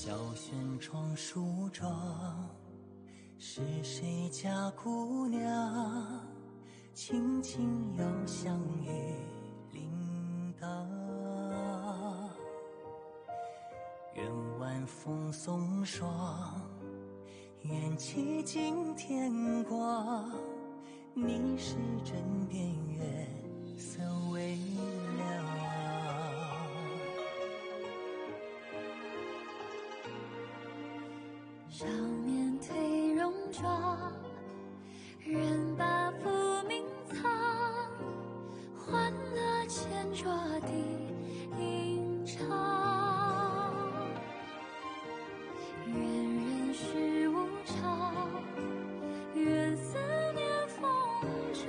小轩窗梳妆，是谁家姑娘？轻轻又香雨铃铛。愿晚风送霜，愿凄尽天光。你是枕边月色微凉。少年褪戎装，人把浮名藏，欢乐千桌的吟唱。愿人世无常，愿思念风涨。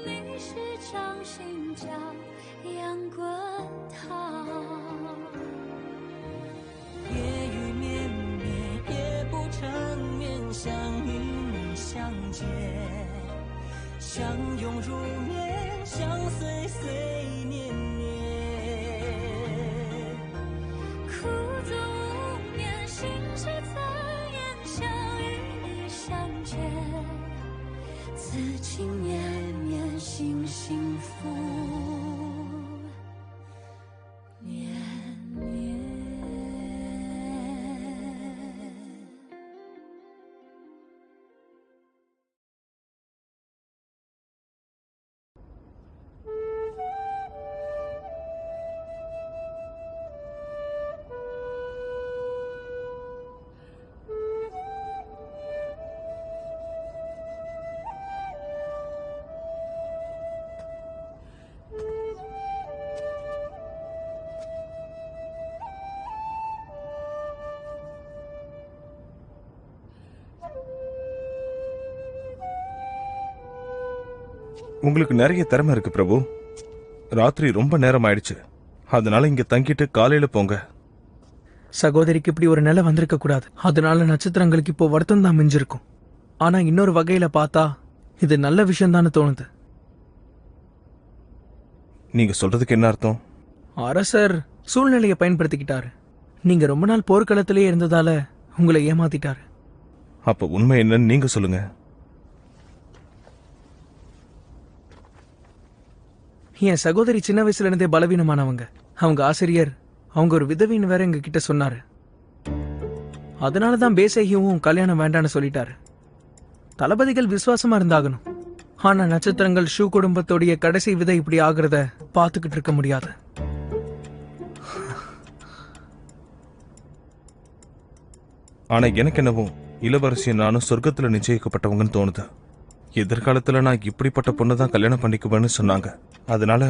历史掌心将阳滚烫。夜雨绵绵，夜不成眠，想与你相见，相拥如眠，相随随年年。苦足无眠，心事残言，想与你相见，此情绵绵，心幸福绵绵。உங்களுக்கு நிறைய திறமை இருக்கு பிரபு. ராத்திரி ரொம்ப நேரம் ஆயிடுச்சு, அதனால இங்க தங்கிட்டு காலையில போங்க. சகோதரிக்கு இப்படி ஒரு நிலை வந்திருக்க கூடாது. அதனால நட்சத்திரங்களுக்கு இப்போ வருத்தம் தான் மிஞ்சிருக்கும். ஆனா இன்னொரு வகையில பார்த்தா இது நல்ல விஷயம் தான் தோணுது. நீங்க சொல்றதுக்கு என்ன அர்த்தம்? அரசர் சூழ்நிலையை பயன்படுத்திக்கிட்டாரு. நீங்க ரொம்ப நாள் போர்க்களத்திலேயே இருந்ததால உங்களை ஏமாத்திட்டாரு. அப்ப உண்மை என்னன்னு நீங்க சொல்லுங்க. என் சகோதரி சின்ன வயசுல இருந்தே பலவீனமானவங்க. அவங்க ஆசிரியர் அவங்க ஒரு விதவின்னு வேற எங்க கிட்ட சொன்னாரு. அதனாலதான் பேசையும் கல்யாணம் வேண்டான்னு சொல்லிட்டாரு. தளபதிகள் விசுவாசமா இருந்தாகணும். ஆனா நட்சத்திரங்கள் ஷூ குடும்பத்தோடைய கடைசி விதை இப்படி ஆகுறத பாத்துக்கிட்டு இருக்க முடியாது. ஆனா எனக்கு என்னவோ இளவரசியும் நானும் சொர்க்கத்துல நிச்சயிக்கப்பட்டவங்கன்னு தோணுது. எதிர்காலத்துல நான் இப்படிப்பட்ட பொண்ணுதான் கல்யாணம் பண்ணிக்குவேன்னு சொன்னாங்க. அதனால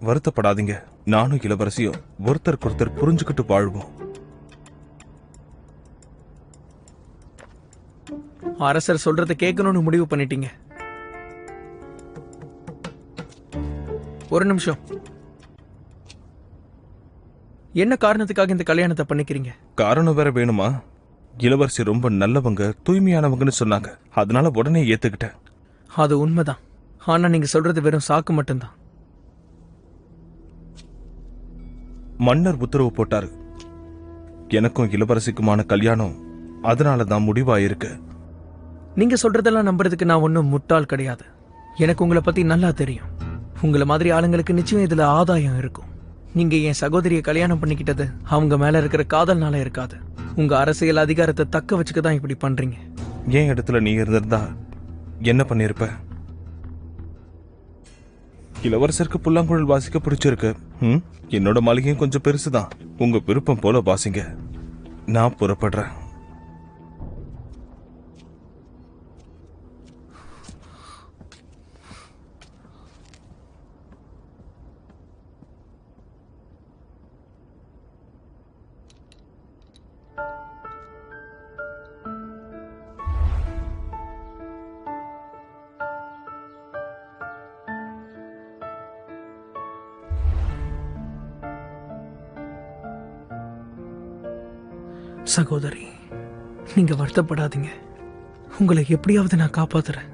வருத்தப்படாதீங்க. நானும் இளவரசியும் ஒருத்தருக்கு ஒருத்தர் புரிஞ்சுக்கிட்டு வாழ்வோம். அரசர் சொல்றத கேட்கணும்னு முடிவு பண்ணிட்டீங்க. ஒரு நிமிஷம். என்ன காரணத்துக்காக இந்த கல்யாணத்தை பண்ணிக்கிறீங்க? காரணம் வேற வேணுமா? இளவரசி ரொம்ப நல்லவங்க, தூய்மையானவங்கன்னு சொன்னாங்க. அதனால உடனே ஏத்துக்கிட்டேன். அது உண்மைதான். ஆனா நீங்க சொல்றது வெறும் சாக்கு மட்டும்தான். மன்னர் உத்தரவு போட்டாரு. எனக்கும் இளவரசிக்குமான கல்யாணம் அதனாலதான் முடிவாயிருக்கு. நீங்க சொல்றதெல்லாம் நம்புறதுக்கு நான் ஒன்னும் முட்டாள் கிடையாது. எனக்கு உங்களை பத்தி நல்லா தெரியும். உங்களை மாதிரி ஆளுங்களுக்கு நிச்சயம் இதுல ஆதாயம் இருக்கும். நீங்க என் சகோதரியை கல்யாணம் பண்ணிக்கிட்டது அவங்க மேல இருக்கிற காதல்னால இருக்காது. உங்க அரசியல் அதிகாரத்தை தக்க வச்சுக்கதான் இப்படி பண்றீங்க. என் இடத்துல நீ இருந்திருந்தா என்ன பண்ணிருப்ப? இளவரசருக்கு புல்லாங்குழல் வாசிக்க பிடிச்சிருக்கு. என்னோட மாளிகையும் கொஞ்சம் பெருசுதான். உங்க விருப்பம் போல வாசிங்க. நான் புறப்படுறேன். சகோதரி, நீங்க வருத்தப்படாதீங்க. உங்களை எப்படியாவது நான் காப்பாத்துறேன்.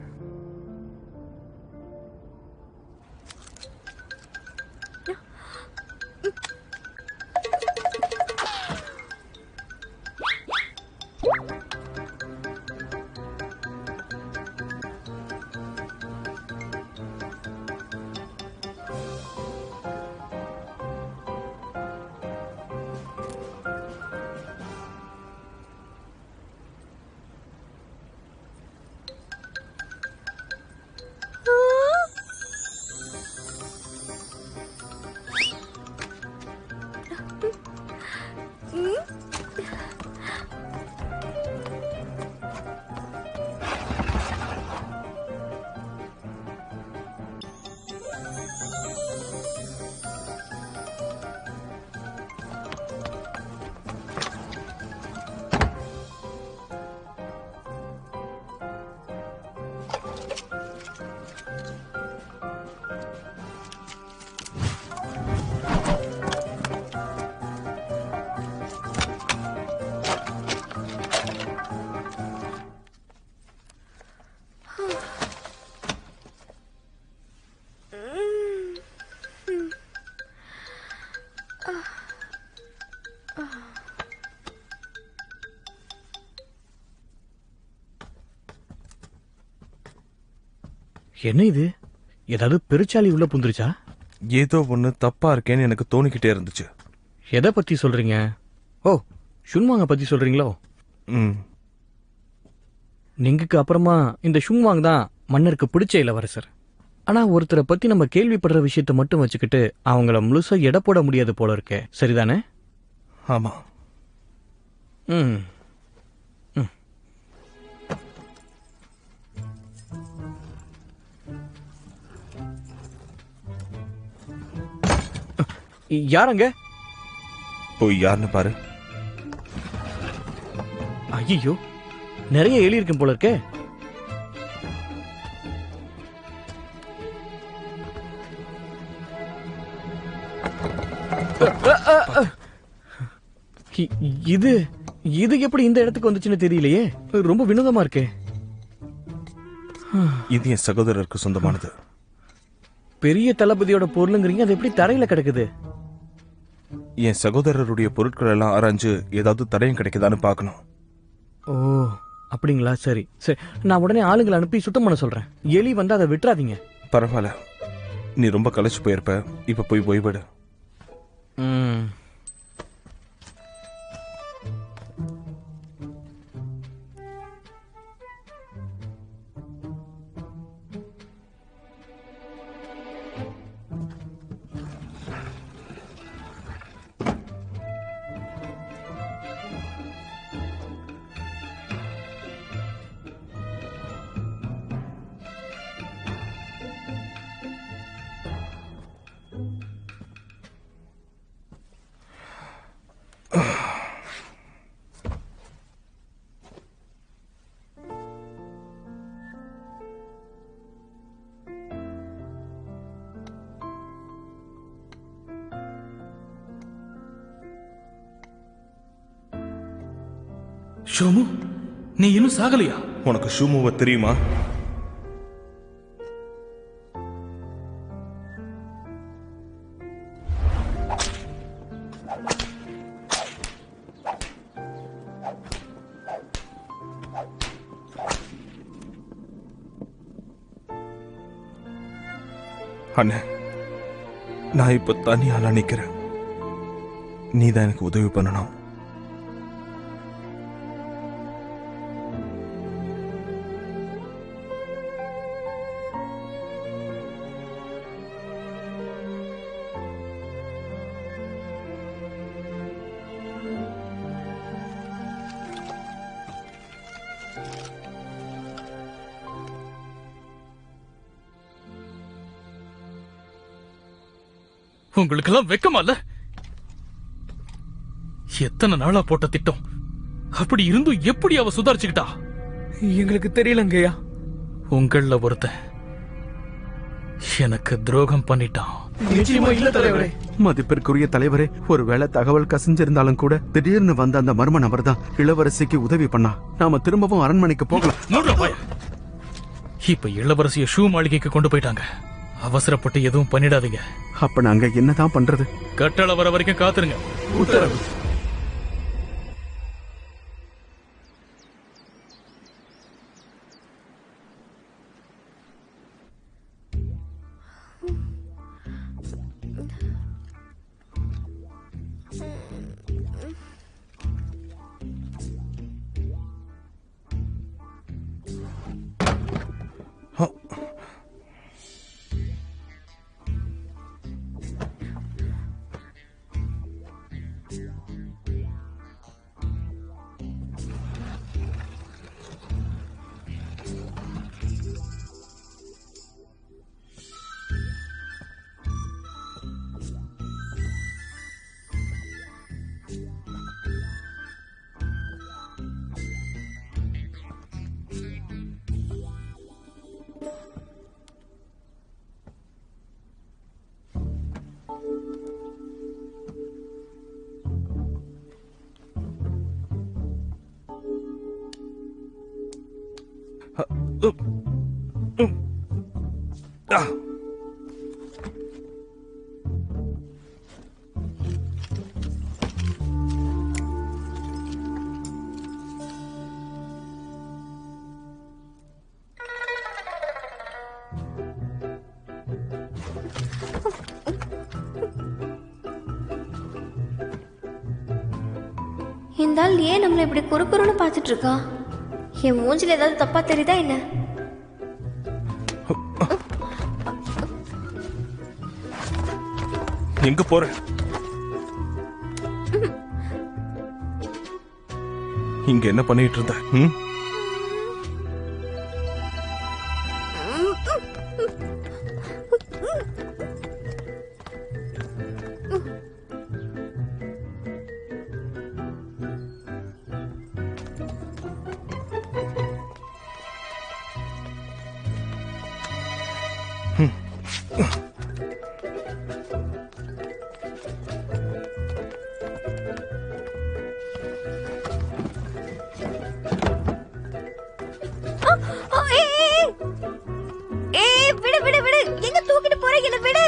என்ன இது? ஏதாவது பெருச்சாலி உள்ள புந்துருச்சா? ஏதோ ஒண்ணு தப்பா இருக்கேன்னு எனக்கு தோணிக்கிட்டே இருந்துச்சு. எதை பத்தி சொல்றீங்க? ஓ, ஷுன்வாங்க பத்தி சொல்றீங்களோ? நீங்கக்கு அப்புறமா இந்த ஷுன்வாங் தான் மன்னருக்கு பிடிச்ச இளவரசர். ஆனா ஒருத்தரை பத்தி நம்ம கேள்விப்படுற விஷயத்த மட்டும் வச்சுக்கிட்டு அவங்கள முழுசா எடை போட முடியாது போல இருக்கே, சரிதானே? ஆமா. ம். யாரங்க? போய் யாருன்னு பாரு. ஐயோ, நிறைய எலி இருக்கும் போல இருக்கே. இது இது எப்படி இந்த இடத்துக்கு வந்துச்சுன்னு தெரியலையே. ரொம்ப வினோதமா இருக்கே. இது என் சகோதரருக்கு சொந்தமானது. பெரிய தளபதியோட பொருளுங்கிறீங்க, அது எப்படி தரையில கிடக்குது? என் சகோதரருடைய பொருட்கள் எல்லாம் ஆராய்ஞ்சு ஏதாவது தடயம் கிடைக்குதான்னு பார்க்கணும். ஓ, அப்படிங்களா? சரி சரி, நான் உடனே ஆளுங்களை அனுப்பி சுத்தம் பண்ண சொல்றேன். எலி வந்து அதை விட்டுறாதீங்க. பரவாயில்ல, நீ ரொம்ப களைச்சு போயிருப்ப. இப்ப போய் ஓய்விடு. ஷோமு, நீ இன்னும் சாகலையா? உனக்கு ஷூமுவ தெரியுமா? அண்ணே, நான் இப்ப தனியால நிக்கிறேன். நீதான் எனக்கு உதவி பண்ணணும். உங்களுக்கெல்லாம் வெக்கமா இல்ல? எத்தனை நாளா போட்ட திட்டம், அப்படி இருந்தும் எப்படி அவ சுதாரிச்சுக்கிட்டா? எங்களுக்கு தெரியலங்கய்யா. உங்கள ஒருத்தன் எனக்கு துரோகம் பண்ணிட்டான். நிச்சயமா இல்ல தலைவரே. மதிப்பிற்குரிய தலைவரே, ஒருவேளை தகவல் கசிஞ்சிருந்தாலும் கூட திடீர்னு வந்த அந்த மர்ம நபர் தான் இளவரசிக்கு உதவி பண்ணா. நாம திரும்பவும் அரண்மனைக்கு போகலாம். இப்ப இளவரசிய ஷூ மாளிகைக்கு கொண்டு போயிட்டாங்க. அவசரப்பட்டு எதுவும் பண்ணிடாதீங்க. அப்ப நாங்க என்னதான் பண்றது? கட்டளை வர வரைக்கும் காத்துருங்க. உத்தரவு. இந்த ஆள் ஏன் நம்மளை இப்படி குறுக்குறுன்னு பார்த்துட்டு இருக்கா? என் மூஞ்சில ஏதாவது தப்பா தெரியுதா என்ன? எங்க போற? இங்க என்ன பண்ணிட்டு இருந்த? விடு விடு விடு, எங்க தூக்கிட்டு போற? என்ன விடு.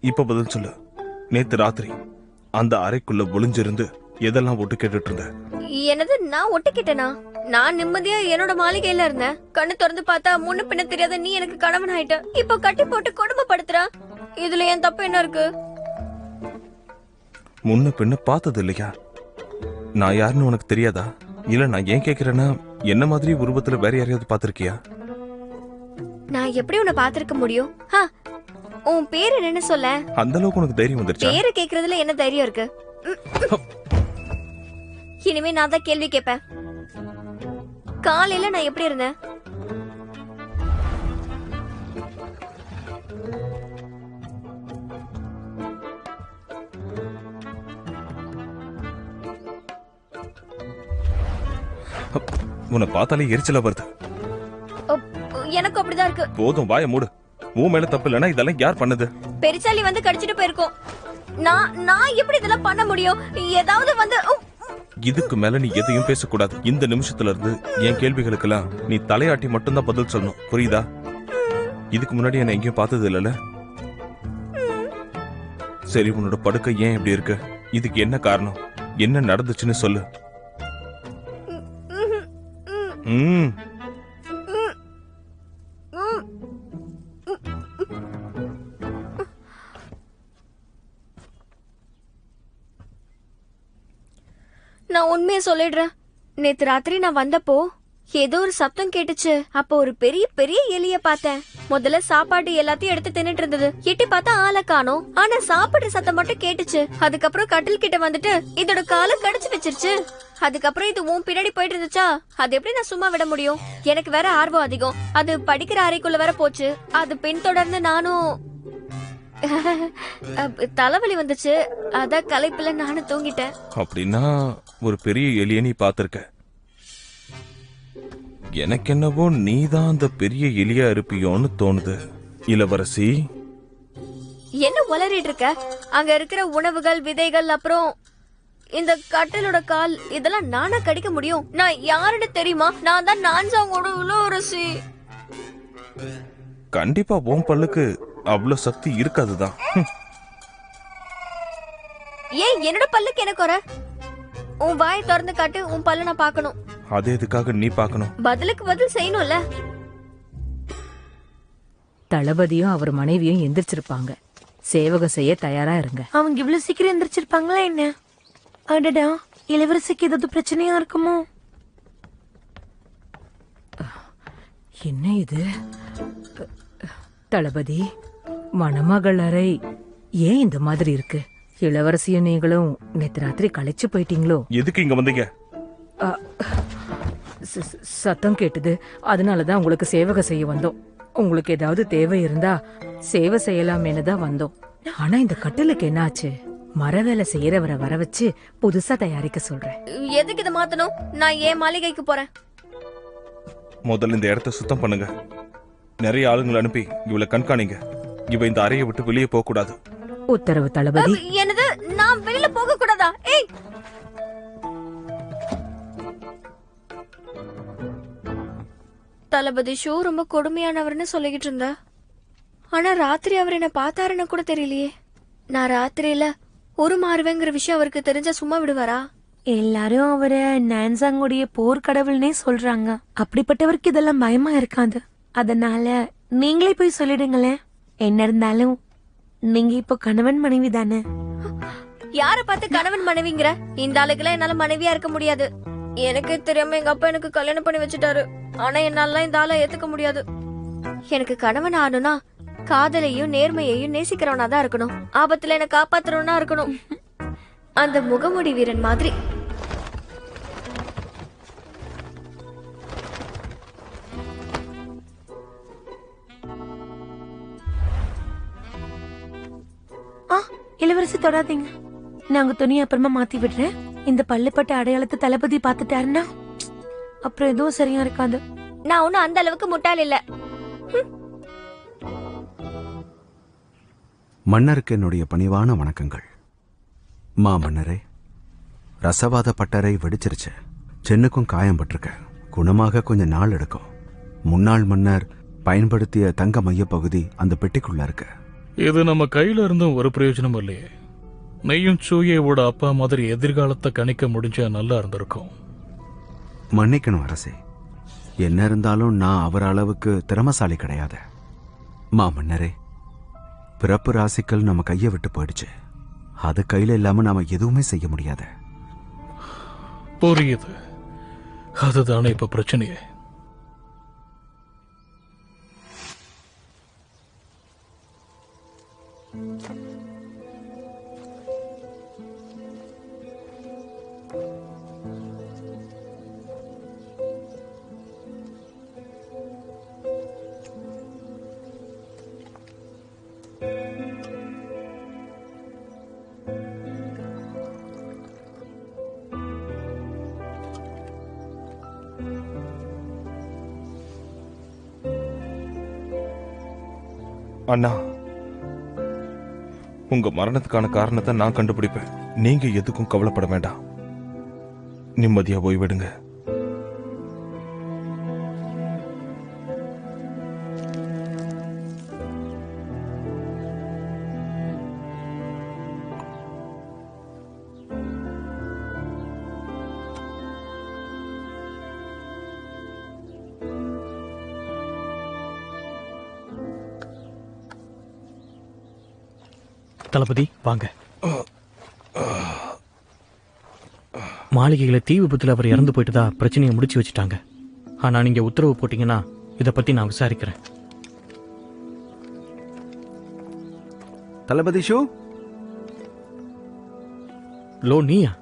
இப்ப பதில் சொல்லு. நேத்து ராத்திரி அந்த அறைக்குள்ள ஒளிஞ்சிருந்து எதெல்லாம் ஒட்டு கேட்டுட்டு இருந்த? என்னது, நான் ஒட்டு கேட்டேனா? நான் நிம்மதியா என்னோட மாளிகையில இருந்தேன். கண்ணு திறந்து பார்த்தா முன்ன பின்ன தெரியாத நீ எனக்கு கணவன் ஆயிட்ட. இப்ப கட்டி போட்டு கொடுமைப்படுத்துற. இதுல என் தப்பு என்ன இருக்கு? முன்ன பின்ன பார்த்தது இல்லையா? நான் யாருன்னு உனக்கு தெரியாதா? இல்ல நான் ஏன் கேக்குறேன்னா, என்ன மாதிரி உருவத்துல வேற யாரையாவது பாத்திருக்கியா? நான் எப்படி உன்னை பாத்திருக்க முடியும்? உன் பேரு என்னன்னு சொல்ல. அந்த அளவுக்கு உனக்கு தைரியம் வந்துருச்சா? பேரு கேக்குறதுல என்ன தைரியம் இருக்கு? இனிமே நான் தான் கேள்வி கேட்பேன். காலையில நான் எப்படி இருந்தேன்? உன்னை பார்த்தாலே எரிச்சலா வருது. எனக்கு அப்படிதான் இருக்கு. போதும், வாய மூடு. உன் மேல தப்பு இல்லைன்னா இதெல்லாம் யார் பண்ணது? பெருச்சாலி வந்து கடிச்சிட்டு போயிருக்கோம். நான் எப்படி இதெல்லாம் பண்ண முடியும்? ஏதாவது வந்து இதுக்கு மேல நீ எதையும் பேசக்கூடாது. இந்த நிமிஷத்துல இருந்து என் கேள்விகளுக்கெல்லாம் நீ தலையாட்டி மட்டும்தான் பதில் சொல்லணும், புரியுதா? இதுக்கு முன்னாடி என்ன எங்கேயும் பார்த்தது இல்லல. சரி, உன்னோட படுக்கை ஏன் இப்படி இருக்கு? இதுக்கு என்ன காரணம்? என்ன நடந்துச்சுன்னு சொல்லு. நான் உண்மையை சொல்லிடுறேன். நேத்து ராத்திரி நான் வந்தப்போ ஏதோ ஒரு சத்தம் கேட்டுச்சு. அப்போ ஒரு பெரிய பெரிய எலிய பார்த்தேன். முதல்ல சாப்பாடு எல்லாத்தையும் எடுத்து தின்னுட்டு இருந்தது. எட்டி பார்த்தா ஆளை காணோம். ஆனா சாப்பிடுற சத்தம் மட்டும் கேட்டுச்சு. அதுக்கப்புறம் கட்டில் கிட்ட வந்துட்டு இதோட காலை கடிச்சு வச்சிருச்சு. அதுக்கப்புறம் இது உன் பின்னாடி போயிட்டு இருந்துச்சா? அது எப்படி நான் சும்மா விட முடியும்? எனக்கு வேற ஆர்வம் அதிகம். அது படிக்கிற அறைக்குள்ள வேற போச்சு. அது பின்தொடர்ந்து நானும் தலைவலி வந்துச்சு. அத களைப்புல நானும் தூங்கிட்டேன். அப்படின்னா ஒரு பெரிய எலிய நீ பாத்திருக்க. எனக்கு என்னவோ நீதான் அந்த பெரிய எலியா இருப்பியோன்னு தோணுது. இளவரசி, என்ன உளறிட்டு இருக்க? அங்க இருக்கிற உணவுகள், விதைகள், அப்புறம் இந்த கட்டலோட கால், இதெல்லாம் நானா கடிக்க முடியும்? நான் யாருன்னு தெரியுமா? நான் தான் நான்சாங்கோட இளவரசி. கண்டிப்பா உன் பல்லுக்கு அவ்வளவு சக்தி இருக்காதுதான். ஏன் என்னோட பல்லுக்கு என்ன குறை? உன் வாயை திறந்து காட்டு, உன் பல்ல நான் பார்க்கணும். அது எதுக்காக நீ பார்க்கணும்? பதிலுக்கு பதில் செய்யணும்ல. தளபதியும் அவர் மனைவியும் எந்திரிச்சிருப்பாங்க. சேவகம் செய்ய தயாரா இருங்க. அவங்க இவ்வளவு சீக்கிரம் எந்திரிச்சிருப்பாங்களா என்ன? அடடா, இளவரசிக்கு ஏதாவது பிரச்சனையா இருக்குமோ? என்ன இது? தளபதி, மணமகள் அறை ஏன் இந்த மாதிரி இருக்கு? இளவரசியும் நீங்களும் நேத்து ராத்திரி களைச்சு போயிட்டீங்களோ? எதுக்கு இங்க வந்தீங்க? சத்தம் கேட்டது, அதனாலதான் உங்களுக்கு சேவகம் செய்ய வந்தோம். உங்களுக்கு ஏதாவது தேவை இருந்தா சேவை செய்யலாமேனு தான் வந்தோம். ஆனா இந்த கட்டிலுக்கு என்னாச்சு? மர வேலை செய்யறவரை வர வச்சு புதுசா தயாரிக்க சொல்றேன். எதுக்கு இதை மாத்தணும்? நான் ஏன் மாளிகைக்கு போறேன். முதல்ல இந்த இடத்த சுத்தம் பண்ணுங்க. நிறைய ஆளுங்களை அனுப்பி இவளை கண்காணிங்க. இவ இந்த அறையை விட்டு வெளியே போக கூடாது. உத்தரவு தளபதி. என்னது? நான் வெளியில போக கூடாதா? ஏய், தளபதி ஷோ ரொம்ப கொடுமையானவர்னு சொல்லிக்கிட்டு இருந்த. ஆனா ராத்திரி அவர் என்ன பார்த்தாருன்னு கூட தெரியலையே. நான் ராத்திரியில ஒரு மாறுவேங்கிற விஷயம் அவருக்கு தெரிஞ்சா சும்மா விடுவாரா? எல்லாரும் அவரை நான்சாங்குடைய போர்க்கடவுள்னே சொல்றாங்க. அப்படிப்பட்டவருக்கு இதெல்லாம் பயமா இருக்காது. அதனால நீங்களே போய் சொல்லிடுங்களேன். என்ன இருந்தாலும் நீங்க இப்போ கணவன் மனைவி தானே. யார பார்த்து கணவன் மனைவிங்கிற? இந்த ஆளுக்கெல்லாம் என்னால மனைவியா இருக்க முடியாது. எனக்கு தெரியாம எங்க அப்பா எனக்கு கல்யாணம் பண்ணி வச்சுட்டாரு. ஆனா என்னால இந்த ஆளை ஏத்துக்க முடியாது. எனக்கு கணவன் ஆகணும்னா காதலையும் நேர்மையையும் நேசிக்கிறவனா தான் இருக்கணும். ஆபத்துல என்ன காப்பாத்துறவனா இருக்கணும். அந்த முகமுடி வீரன் மாதிரி. இளவரசி தொடாதீங்க. நாங்க துணியை அப்புறமா மாத்தி விடுறேன். இந்த பள்ளிப்பட்ட அடையாளத்தை தளபதி பாத்துட்டாருன்னா அப்புறம் எதுவும் சரியா இருக்காது. நான் ஒன்னும் அந்த அளவுக்கு முட்டாள் இல்ல. மன்னருக்கு என்னுடைய பணிவான வணக்கங்கள். மன்னரே, ரசவாத பட்டறை வெடிச்சிருச்சு. சென்னுக்கும் காயம் பட்டிருக்க. குணமாக கொஞ்சம் நாள் எடுக்கும். முன்னாள் மன்னர் பயன்படுத்திய தங்க மைய பகுதி அந்த பெட்டிக்குள்ள இருக்கு. இது நம்ம கையில இருந்தும் ஒரு பிரயோஜனம் இல்லையே. நெய்யும் சூயேவோட அப்பா மாதிரி எதிர்காலத்தை கணிக்க முடிஞ்சா நல்லா இருந்திருக்கும். மன்னிக்கணும் அரசே, என்ன இருந்தாலும் நான் அவர் அளவுக்கு திறமசாலி கிடையாது. மன்னரே, பிறப்பு ராசிக்கள் நம்ம கையை விட்டு போயிடுச்சு. அது கையில இல்லாம நாம எதுவுமே செய்ய முடியாது. புரியுது. அதுதானே இப்ப பிரச்சனையே. அண்ணா, உங்க மரணத்துக்கான காரணத்தை நான் கண்டுபிடிப்பேன். நீங்க எதுக்கும் கவலைப்பட வேண்டாம். நிம்மதியா போய்விடுங்க. தளபதி வாங்க. மாளிகையில தீ விபத்துல அவர் இறந்து போயிட்டுதா பிரச்சனையை முடிச்சு வச்சுட்டாங்க. ஆனா நீங்க உத்தரவு போட்டீங்கன்னா இத பத்தி நான் விசாரிக்கிறேன். தளபதி ஷோ. லோ, நீயா?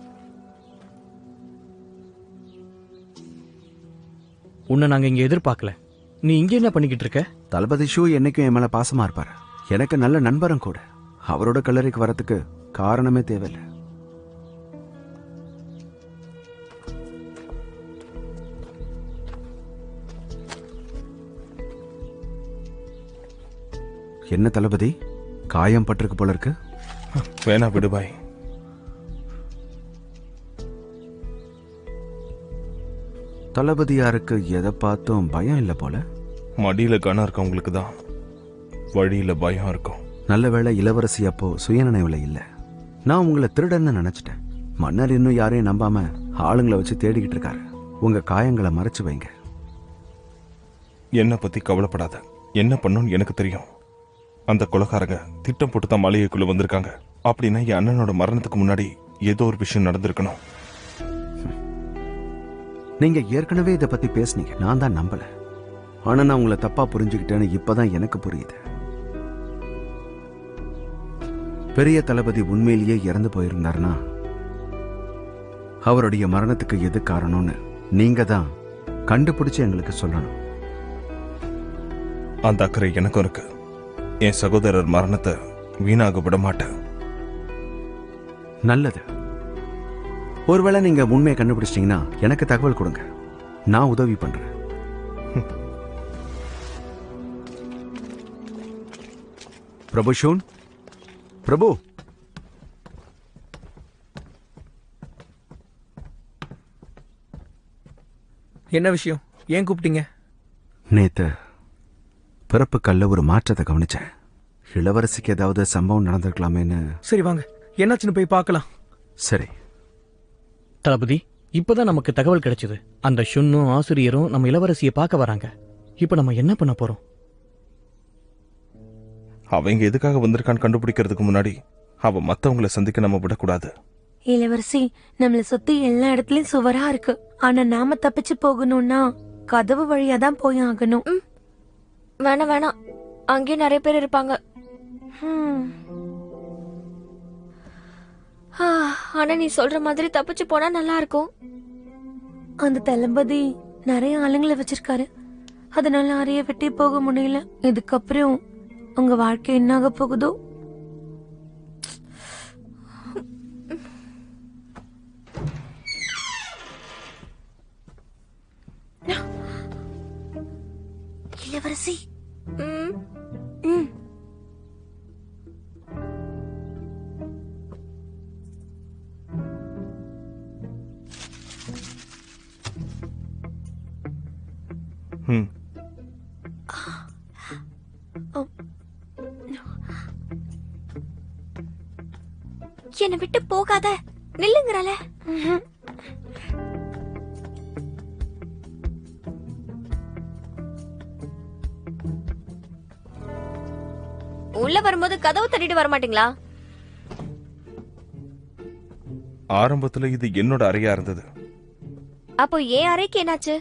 உன்னை நாங்க இங்க எதிர்பார்க்கல. நீ இங்க என்ன பண்ணிக்கிட்டு இருக்க? தளபதி ஷோ என்னைக்கும் என் மேல பாசமா இருப்பாரு. எனக்கு நல்ல நண்பரும் கூட. அவரோட கல்லறைக்கு வரத்துக்கு காரணமே தேவையில்லை. என்ன தளபதி, காயம் பட்டிருக்கு போல இருக்கு? வேணா விடுபாய். தளபதியாருக்கு எதை பார்த்தும் பயம் இல்லை போல. மடியில கனம் இருக்கவங்களுக்கு தான் வழியில பயம் இருக்கும். நல்ல வேளை இளவரசி அப்போ சுயநினைவுல இல்ல. நான் உங்களை திருடன்னு நினைச்சிட்டேன். மன்னர் இன்னும் யாரையும் நம்பாம ஆளுங்களை வச்சு தேடிக்கிட்டு இருக்காரு. உங்க காயங்களை மறைச்சு வைங்க. என்னை பத்தி கவலைப்படாத. என்ன பண்ணுன்னு எனக்கு தெரியும். அந்த கொலைகாரங்க திட்டம் போட்டு தான் மாளிகைக்குள்ள வந்திருக்காங்க. அப்படின்னா என் அண்ணனோட மரணத்துக்கு முன்னாடி ஏதோ ஒரு விஷயம் நடந்திருக்கணும். நீங்க ஏற்கனவே இதை பத்தி பேசுனீங்க, நான் தான் நம்பல. ஆனா நான் உங்களை தப்பா புரிஞ்சுக்கிட்டேன்னு இப்பதான் எனக்கு புரியுது. பெரிய தளபதி உண்மையிலேயே இறந்து போயிருந்தாருன்னா அவருடைய மரணத்துக்கு எது காரணம்னு நீங்க தான் கண்டுபிடிச்சு எங்களுக்கு சொல்லணும். அந்த அக்கறை எனக்கும் இருக்கு. என் சகோதரர் மரணத்தை வீணாக விட மாட்டேன். நல்லது. ஒருவேளை நீங்க உண்மையை கண்டுபிடிச்சிட்டீங்கன்னா எனக்கு தகவல் கொடுங்க, நான் உதவி பண்றேன். பிரபு ஷூன், பிரபு. என்ன விஷயம்? ஏன் கூப்பிட்டீங்க? நேத்து பிறப்பு கல்ல ஒரு மாற்றத்தை கவனிச்சேன். இளவரசிக்கு ஏதாவது சம்பவம் நடந்திருக்கலாமேன்னு. சரி வாங்க, என்னாச்சுன்னு போய் பார்க்கலாம். சரி தளபதி, இப்பதான் நமக்கு தகவல் கிடைச்சது. அந்த ஷுன்னும் ஆசிரியரும் நம்ம இளவரசியை பார்க்க வராங்க. இப்ப நம்ம என்ன பண்ண போறோம்? அவங்க எதுக்காக வந்திருக்கான்னு கண்டுபிடிக்கிறதுக்கு முன்னாடி அவ மத்தவங்களை சந்திக்க நம்ம விடக்கூடாது. இளவரசி, நம்மள சுத்தி எல்லா இடத்துலயும் சுவரா இருக்கு. ஆனா நாம தப்பிச்சு போகணும்னா கதவு வழியா தான் போய் ஆகணும். வேணாம் வேணாம், அங்கேயும் நிறைய பேர் இருப்பாங்க. ஆனா நீ சொல்ற மாதிரி தப்பிச்சு போனா நல்லா இருக்கும். அந்த தளபதி நிறைய ஆளுங்களை வச்சிருக்காரு. அதனால அறைய வெட்டி போக முடியல. இதுக்கப்புறம் உங்க வாழ்க்கை என்னாக போகுதோ. இளவரசி, என்னை விட்டு போகாத, நில்லுங்கறால. உள்ள வரும்போது கதவு தட்டிட்டு வர மாட்டீங்களா? ஆரம்பத்துல இது என்னோட அறையா இருந்தது. அப்போ ஏன் அறைக்கு என்னாச்சு?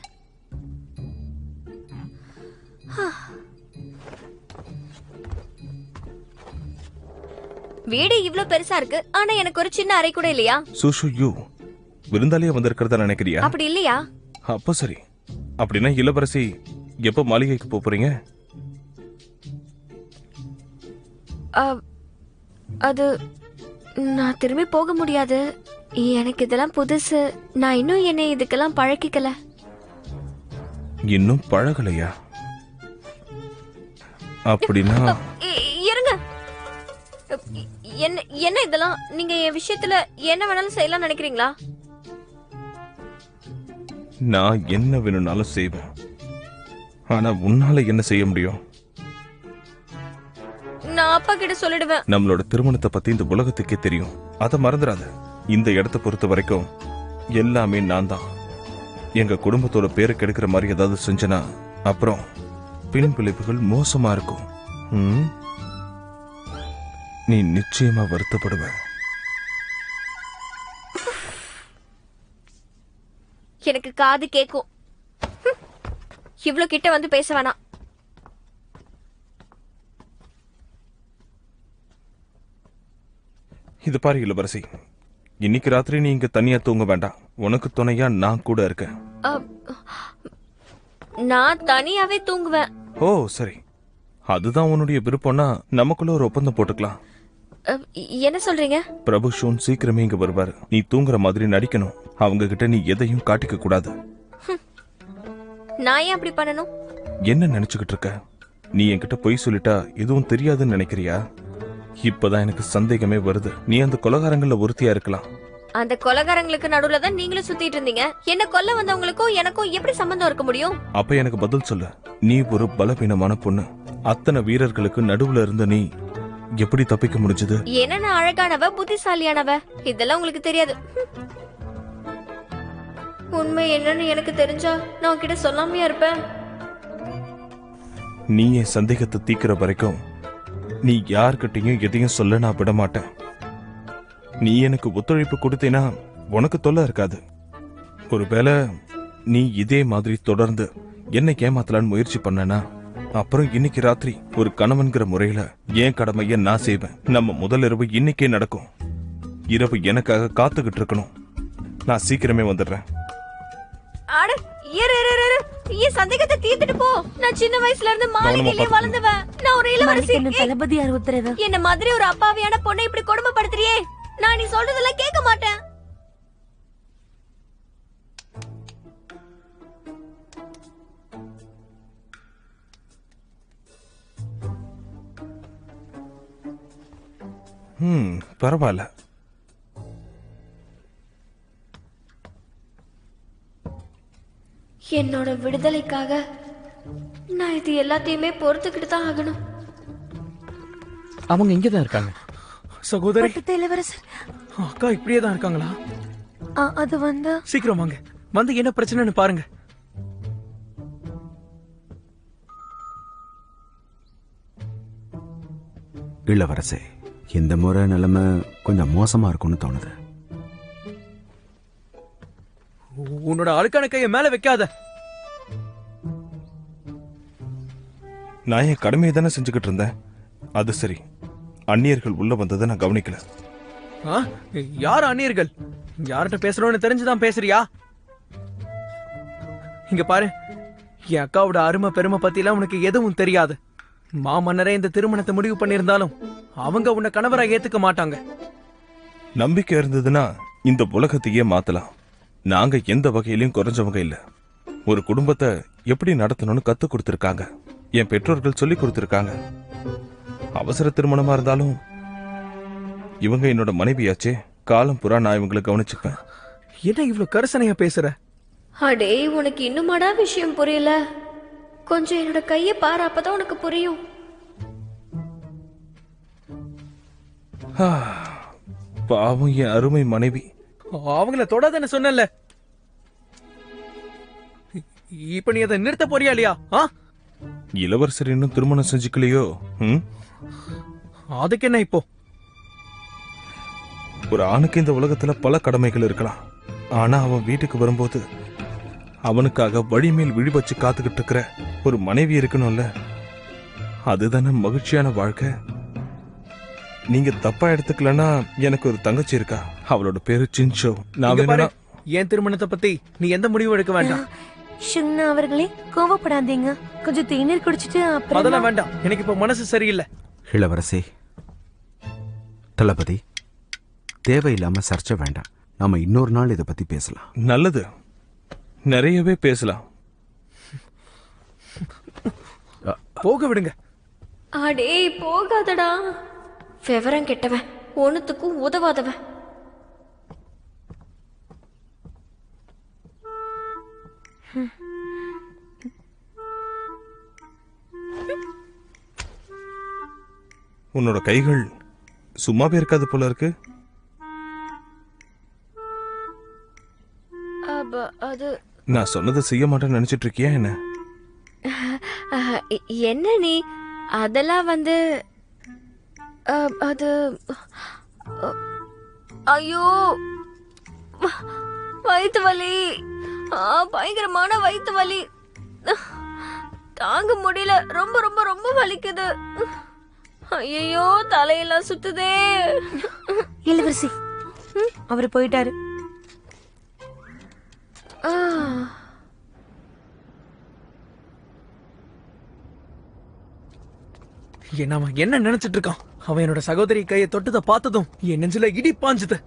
வீடு இவ்ளோ பெருசா இருக்கு, ஆனா எனக்கு ஒரு சின்ன அறை கூட இல்லையா? சுஷு, யூ விருந்தாளியா வந்திருக்கிறதா நினைக்கிறியா? அப்படி இல்லையா? அப்ப சரி. அப்படின்னா இளவரசி எப்ப மாளிகைக்கு போறீங்க? அது நான் திரும்பி போக முடியாது. எனக்கு இதெல்லாம் புதுசு. நான் இன்னும் என்னை இதுக்கெல்லாம் பழக்கிக்கல. இன்னும் பழகலையா? அப்படின்னா இருங்க. என்ன இதெல்லாம்? நீங்க என் விஷயத்துல என்ன வேணாலும் செய்யலாம் நினைக்கிறீங்களா? நான் என்ன வேணும்னாலும் செய்வேன். ஆனா உன்னால என்ன செய்ய முடியும்? நான் அப்பா கிட்ட சொல்லிடுவேன். நம்மளோட திருமணத்தை பத்தி இந்த உலகத்துக்கே தெரியும். அதை மறந்துடாத. இந்த இடத்தை பொறுத்த வரைக்கும் எல்லாமே நான் தான். எங்க குடும்பத்தோட பேரை கெடுக்கிற மாதிரி ஏதாவது செஞ்சனா அப்புறம் பின் விளைவுகள் மோசமா இருக்கும். நீ நிச்சயமா வருத்தப்படுவ. எனக்கு காது கேக்கும். இவ்ளோ கிட்ட வந்து பேச வேணாம். இது பாரு இளவரசி, இன்னைக்கு ராத்திரி நீ இங்க தனியா தூங்க வேண்டாம். உனக்கு துணையா நான் கூட இருக்கேன். நான் தனியாவே தூங்குவேன். ஓ சரி, அதுதான் உன்னுடைய விருப்பம்னா நமக்குள்ள ஒரு ஒப்பந்தம் போட்டுக்கலாம். என்ன சொல்றீங்க? பிரபு ஷூன் சீக்கிரமே இங்க வருவாரு. நீ தூங்குற மாதிரி நடிக்கணும். அவங்க கிட்ட நீ எதையும் காட்டிக்க கூடாது. நான் ஏன் அப்படி பண்ணணும்? என்ன நினைச்சுக்கிட்டு இருக்க? நீ என்கிட்ட பொய் சொல்லிட்டா எதுவும் தெரியாதுன்னு நினைக்கிறியா? இப்பதான் எனக்கு சந்தேகமே வருது. நீ அந்த கொலைகாரங்கள்ல ஒருத்தியா இருக்கலாம். அந்த கொலைகாரங்களுக்கு நடுவுல தான் நீங்களும் சுத்திட்டு இருந்தீங்க. என்ன கொல்ல வந்தவங்களுக்கும் எனக்கும் எப்படி சம்பந்தம் இருக்க முடியும்? அப்ப எனக்கு பதில் சொல்லு. நீ ஒரு பலவீனமான பொண்ணு. அத்தனை வீரர்களுக்கு நடுவுல இருந்த நீ எப்படி தப்பிக்க முடிஞ்சது? என்ன நான் அழகானவ, புத்திசாலியானவ, இதெல்லாம் உங்களுக்கு தெரியாது. உண்மை என்னன்னு எனக்கு தெரிஞ்சா நான் உன்கிட்ட சொல்லாமையா இருப்பேன். நீ என் சந்தேகத்தை தீக்கிற வரைக்கும் நீ யார்கிட்டையும் எதையும் சொல்ல நான் விட மாட்டேன். நீ எனக்கு ஒத்துழைப்பு கொடுத்தேனா உனக்கு தொல்லை இருக்காது. ஒருவேளை நீ இதே மாதிரி தொடர்ந்து என்னை ஏமாத்தலான்னு முயற்சி பண்ணனா அப்புறம் இன்னைக்கு ராத்திரி ஒரு கணவன்கிற முறையில என் கடமையை நான் செய்வேன். நம்ம முதல் இரவு இன்னைக்கே நடக்கும். இரவு எனக்காக காத்துக்கிட்டு இருக்கணும். நான் சீக்கிரமே வந்துடுறேன். என் சந்தேகத்தை தீர்த்துட்டு போ. நான் சின்ன வயசுல இருந்து மாளிகையிலே வளர்ந்தவன். நான் ஒரு இளவரசி. தளபதியார் உத்தரவு. என்ன மாதிரி ஒரு அப்பாவியான பொண்ணை இப்படி கொடுமைப்படுத்துறியே. நான் நீ சொல்றதெல்லாம் கேட்க மாட்டேன். பரவாயில்ல. என்னோட விடுதலைக்காக நான் இது எல்லாத்தையுமே பொறுத்துக்கிட்டு தான் ஆகணும். அவங்க இங்கதான் இருக்காங்க. சகோதரி பட்டத்து இளவரசர். அக்கா இப்படியே தான் இருக்காங்களா? அது வந்து சீக்கிரம் வாங்க, வந்து என்ன பிரச்சனைன்னு பாருங்க. இளவரசே, இந்த முறை நிலைமை கொஞ்சம் மோசமா இருக்கும்னு தோணுது. உன்னோட அழுக்கான கையை மேல வைக்காத. நான் என் கடமையை தானே செஞ்சுக்கிட்டு இருந்தேன். அது சரி, அந்நியர்கள் உள்ள வந்ததை நான் கவனிக்கல. யார் அந்நியர்கள்? யார்கிட்ட பேசுறோன்னு தெரிஞ்சுதான் பேசுறியா? இங்க பாரு, என் அக்காவோட அருமை பெருமை பத்திலாம் உனக்கு எதுவும் தெரியாது. மாமன்னரே இந்த திருமணத்தை முடிவு பண்ணியிருந்தாலும் அவங்க உன்னை கணவரா ஏத்துக்க மாட்டாங்க. நம்பிக்கை இருந்ததுன்னா இந்த உலகத்தையே மாத்தலாம். நாங்க எந்த வகையிலையும் குறைஞ்சவங்க இல்ல. ஒரு குடும்பத்தை எப்படி நடத்தணும்னு கத்து கொடுத்திருக்காங்க. என் பெற்றோர்கள் சொல்லி கொடுத்திருக்காங்க. அவசர திருமணமா இருந்தாலும் இவங்க என்னோட மனைவியாச்சே. காலம் புறா நான் இவங்களை கவனிச்சுப்பேன். என்ன இவ்வளவு கரிசனையா பேசுற? அடே, உனக்கு இன்னுமாடா விஷயம் புரியல? கொஞ்சம் என்னோட கையை பாரு, அப்பதான் உனக்கு புரியும். பாவம் என் அருமை மனைவி. அவங்கள தொடாதன்னு சொன்னல. இப்ப நீ அதை நிறுத்த போறியா இல்லையா? இளவரசர் இன்னும் திருமணம் செஞ்சுக்கலையோ? அதுக்கு என்ன இப்போ? ஒரு ஆணுக்கு இந்த உலகத்துல பல கடமைகள் இருக்கலாம். ஆனா அவன் வீட்டுக்கு வரும்போது அவனுக்காக வழிமேல் விழி வச்சு காத்துக்கிட்டு இருக்கிற ஒரு மனைவி இருக்கணும்ல. அதுதானே மகிழ்ச்சியான வாழ்க்கை. நீங்க தப்பா எடுத்துக்கலன்னா எனக்கு ஒரு தங்கச்சி இருக்கா. அவளோட பேரு சின்சோ. நான் வேணா என் திருமணத்தை பத்தி நீ எந்த முடிவு எடுக்க வேண்டாம். ஷுங்னா அவர்களே, கோவப்படாதீங்க. கொஞ்சம் தேநீர் குடிச்சிட்டு அப்புறம். அதெல்லாம் வேண்டாம், எனக்கு இப்ப மனசு சரியில்லை. இளவரசே, தளபதி, தேவையில்லாம சர்ச்சை வேண்டாம். நாம இன்னொரு நாள் இதை பத்தி பேசலாம். நல்லது, நிறையவே பேசலாம். போக விடுங்க. அடே, போகாதடா. விவரம் கெட்டவன், ஒண்ணுத்துக்கும் உதவாதவன். உன்னோட கைகள் சும்மாவே இருக்காது போல இருக்கு. அது நான் சொன்னதை செய்ய மாட்டேன்னு நினைச்சிட்டு இருக்கியா என்ன? என்ன நீ? அதெல்லாம் வந்து அது ஐயோ, வயிற்று வலி, பயங்கரமான வயிற்று வலி, தாங்க முடியல. ரொம்ப ரொம்ப ரொம்ப வலிக்குது. ஐயோ, தலையெல்லாம் சுத்துதே. இளவரசி, அவரு போயிட்டாரு. என்ன நினைச்சிட்டு இருக்கான்? அவன் என்னோட சகோதரி கையை தொட்டதை பார்த்ததும் என் நெஞ்சில இடி பாஞ்சுது.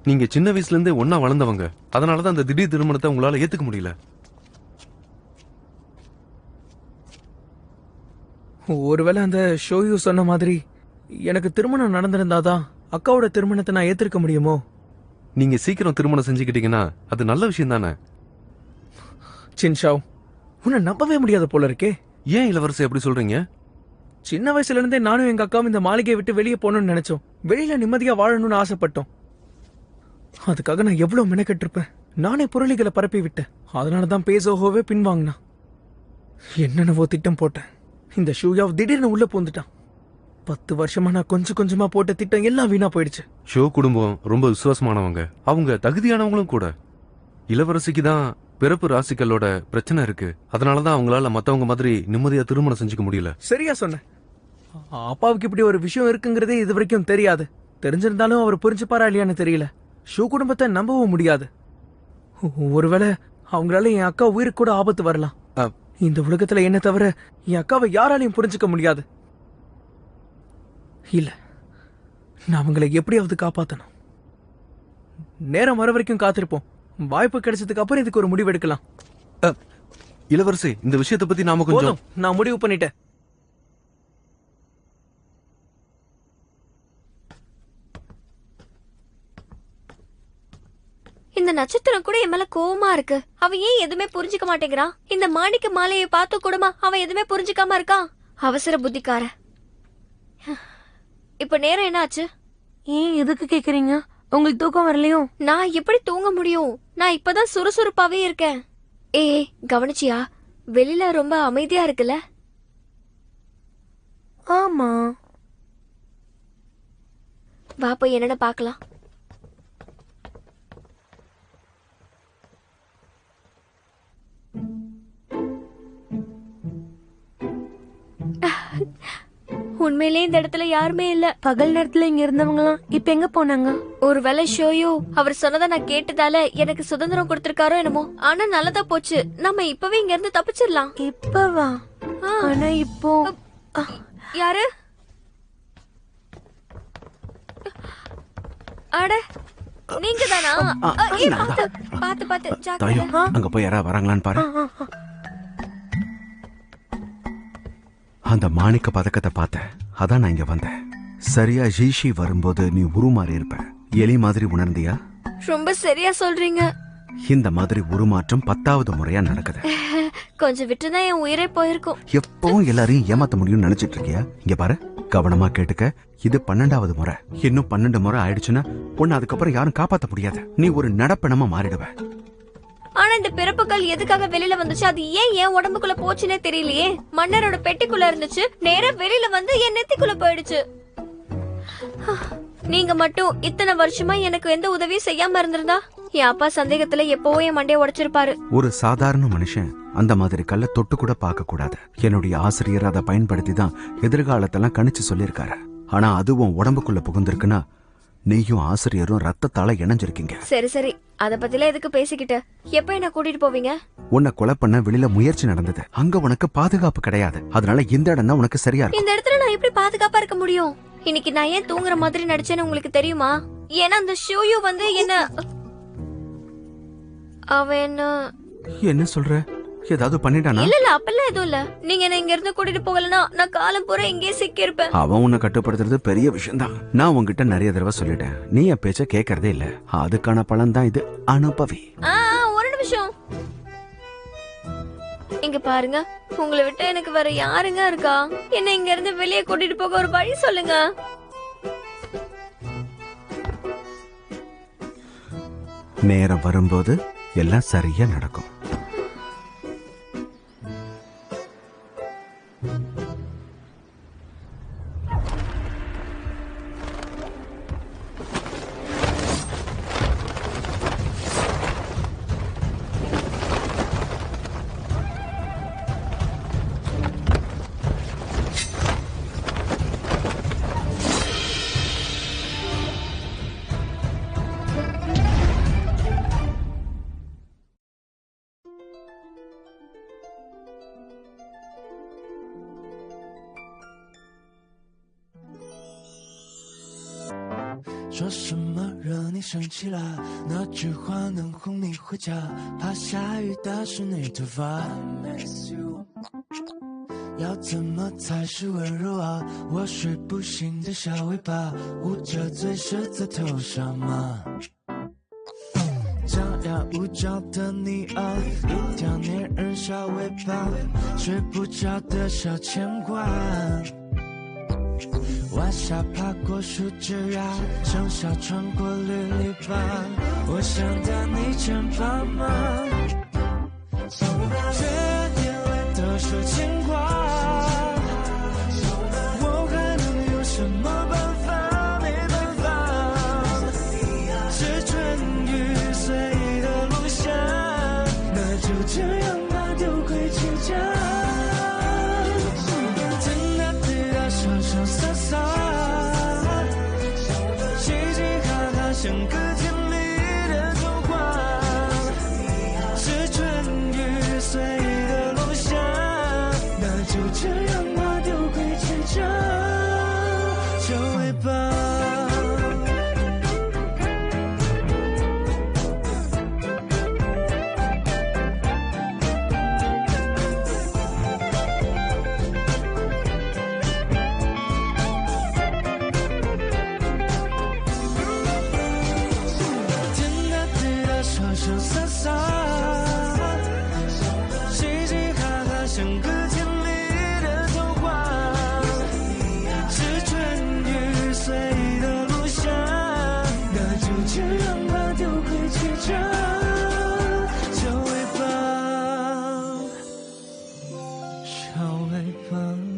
நீங்க சின்ன வயசுல இருந்தே ஒன்னா வளர்ந்தவங்க. அதனாலதான் அந்த திடீர் திருமணத்தை உங்களால ஏத்துக்க முடியல. ஒருவேளை அந்த ஷோயூ சொன்ன மாதிரி எனக்கு திருமணம் நடந்திருந்தாதான் அக்காவோட திருமணத்தை நான் ஏத்திருக்க முடியுமோ? நீங்க சீக்கிரம் திருமணம் செஞ்சுக்கிட்டீங்கன்னா அது நல்ல விஷயம் தானே. சின்ஷாவ், உன்னை நம்பவே முடியாத போல இருக்கே. ஏன் இளவரசி எப்படி சொல்றீங்க? சின்ன வயசுல இருந்தே நானும் எங்க அக்காவும் இந்த மாளிகையை விட்டு வெளியே போகணும்னு நினைச்சோம். வெளியில நிம்மதியா வாழணும்னு ஆசைப்பட்டோம். அதுக்காக நான் எவ்வளவு மெனக்கெட்டு இருப்பேன். நானே புரளிகளை பரப்பி விட்டேன். அதனாலதான் பேசோஹோவே பின்வாங்கினா. என்னென்னவோ திட்டம் போட்டேன். இந்த ஷூயாவ் திடீர்னு உள்ள பூந்துட்டான். 10 வருஷமா நான் கொஞ்சம் கொஞ்சமா போட்ட திட்டம் எல்லாம் வீணா போயிடுச்சு. ஷோ குடும்பம் ரொம்ப விசுவாசமானவங்க, அவங்க தகுதியானவங்களும் கூட. இளவரசிக்கு தான் பிறப்பு ராசிகளோட பிரச்சனை இருக்கு. அதனாலதான் அவங்களால மத்தவங்க மாதிரி நிம்மதியா திருமணம் செஞ்சுக்க முடியல. சரியா சொன்ன. அப்பாவுக்கு இப்படி ஒரு விஷயம் இருக்குங்கிறதே இது வரைக்கும் தெரியாது. தெரிஞ்சிருந்தாலும் அவர் புரிஞ்சுப்பாரா இல்லையான்னு தெரியல. ஷூ குடும்பத்தை நம்பவும் முடியாது. ஒருவேளை அவங்களால என் அக்கா உயிருக்கு கூட ஆபத்து வரலாம். இந்த உலகத்துல என்ன தவிர என் அக்காவை யாராலையும் புரிஞ்சுக்க முடியாது. இல்ல, நான் அவங்களை எப்படியாவது காப்பாத்தணும். நேரம் வர வரைக்கும் காத்திருப்போம். வாய்ப்பு கிடைச்சதுக்கு அப்புறம் இதுக்கு ஒரு முடிவு எடுக்கலாம். இளவரசி, இந்த விஷயத்தை பத்தி நாம கொஞ்சம்... நான் முடிவு பண்ணிட்டேன். இந்த நட்சத்திரம் கூட என் மேல கோவமா இருக்கு. அவன் ஏன் எதுவுமே புரிஞ்சுக்க மாட்டேங்கிறான்? இந்த மாணிக்க மாலையை பார்த்து கூடமா அவன் எதுவுமே புரிஞ்சுக்காம இருக்கான்? அவசர புத்திக்கார. இப்ப நேரம் என்ன ஆச்சு? ஏன் எதுக்கு கேக்குறீங்க? உங்களுக்கு தூக்கம் வரலையோ? நான் எப்படி தூங்க முடியும்? நான் இப்பதான் சுறுசுறுப்பாவே இருக்கேன். கவனிச்சியா? வெளியில ரொம்ப அமைதியா இருக்குல்ல? ஆமா. வா போய் என்னன்னு பாக்கலாம். உண்மையிலே இந்த இடத்துல யாருமே இல்ல. பகல் நேரத்துல இங்க இருந்தவங்களாம் இப்ப எங்க போனாங்க? ஒருவேளை ஷோயோ அவர் சொன்னதை நான் கேட்டதால எனக்கு சுதந்திரம் கொடுத்திருக்காரோ என்னமோ. ஆனா நல்லதா போச்சு. நம்ம இப்பவே இங்க இருந்து தப்பிச்சிடலாம். இப்பவா? ஆனா இப்போ யாரு? அட, நீங்க தானா? பாத்து பாத்து அங்க போய் யாரா வராங்களான்னு பாரு. அந்த மாணிக்க பதக்கத்தை பார்த்தேன், அதான் நான் இங்க வந்தேன். சரியா ஜீஷி வரும்போது நீ உருமாறி இருப்ப. எலி மாதிரி உணர்ந்தியா? ரொம்ப சரியா சொல்றீங்க. இந்த மாதிரி உருமாற்றம் 10வது முறையா நடக்குது. கொஞ்சம் விட்டுதான் என் உயிரே போயிருக்கும். எப்பவும் எல்லாரையும் ஏமாத்த முடியும்னு நினைச்சிட்டு இருக்கியா? இங்க பாரு, கவனமா கேட்டுக்க. இது 12வது முறை. இன்னும் 12 முறை ஆயிடுச்சுன்னா உன்னை அதுக்கப்புறம் யாரும் காப்பாத்த முடியாது. நீ ஒரு நடப்பணமா மாறிடுவ. ஆனா இந்த பிறப்புகள் எதுக்காக வெளியில வந்துச்சு? அது ஏன் உடம்புக்குள்ள போச்சுன்னே தெரியலையே. மன்னரோட பெட்டிக்குள்ள இருந்துச்சு, நேரா வெளியில வந்து என் நெத்திக்குள்ள போயிடுச்சு. நீங்க மட்டும் இத்தனை வருஷமா எனக்கு எந்த உதவியும் செய்யாம இருந்திருந்தா என் அப்பா சந்தேகத்துல எப்பவும் என் மண்டையை உடைச்சிருப்பாரு. ஒரு சாதாரண மனுஷன் அந்த மாதிரி கல்ல தொட்டு கூட பார்க்க கூடாது. என்னுடைய ஆசிரியர் அதை பயன்படுத்தி தான் எதிர்காலத்தெல்லாம் கணிச்சு சொல்லியிருக்காரு. ஆனா அதுவும் உடம்புக்குள்ள புகுந்திருக்குன்னா நீயும் ஆசிரியரும் ரத்தத்தால இணைஞ்சிருக்கீங்க. சரி சரி, அத பத்தில எதுக்கு பேசிக்கிட்டு? எப்ப என்ன கூட்டிட்டு போவீங்க? உன்னை கொலை பண்ண வெளியில முயற்சி நடந்தது. அங்க உனக்கு பாதுகாப்பு கிடையாது. அதனால இந்த இடம் தான் உனக்கு சரியா இருக்கும். இந்த இடத்துல நான் எப்படி பாதுகாப்பா இருக்க முடியும்? இன்னைக்கு நான் ஏன் தூங்குற மாதிரி நடிச்சேன்னு உங்களுக்கு தெரியுமா? ஏன்னா அந்த ஷூயு வந்து அவன் என்ன சொல்ற? ஏதாவது பண்ணிட்டானா? இல்ல அப்பெல்லாம் எதுவும் இல்ல. நீங்க என்ன இங்க இருந்து கூட்டிட்டு போகலனா நான் காலம் பூரா இங்கே சிக்கி இருப்பேன். அவன் உன்னை கட்டுப்படுத்துறது பெரிய விஷயம் தான். நான் உன்கிட்ட நிறைய தடவை சொல்லிட்டேன், நீ என் பேச்ச கேட்கறதே இல்ல. அதுக்கான பலன் தான் இது. அனுபவி. ஒரு நிமிஷம் இங்க பாருங்க. உங்களை விட்டு எனக்கு வேற யாருங்க இருக்கா? என்ன இங்க இருந்து வெளியே கூட்டிட்டு போக ஒரு வழி சொல்லுங்க. நேரம் வரும்போது எல்லாம் சரியா நடக்கும்.说什么惹你生气了？那句话能哄你回家。怕下雨打湿你头发。要怎么才是温柔啊？我睡不醒的小尾巴，捂着嘴舌在头上吗？张牙舞爪的你啊，一条粘人小尾巴，睡不着的小牵挂。晚霞爬过树枝桠，盛夏穿过绿篱笆，我想带你肩膀吗？决定了的说牵挂，我还能有什么办法？没办法，是春雨随的路下，那就这样吧，丢盔弃甲。洋洋洒洒，嘻嘻哈哈，像个甜蜜的酒馆。是春雨随的落下，那就这样吧，丢盔弃甲，就尾巴。洋洋洒洒，嘻嘻哈哈，像个甜蜜的童话。是春雨随的路下，那就这样吧，丢盔弃甲，小尾巴，小尾巴。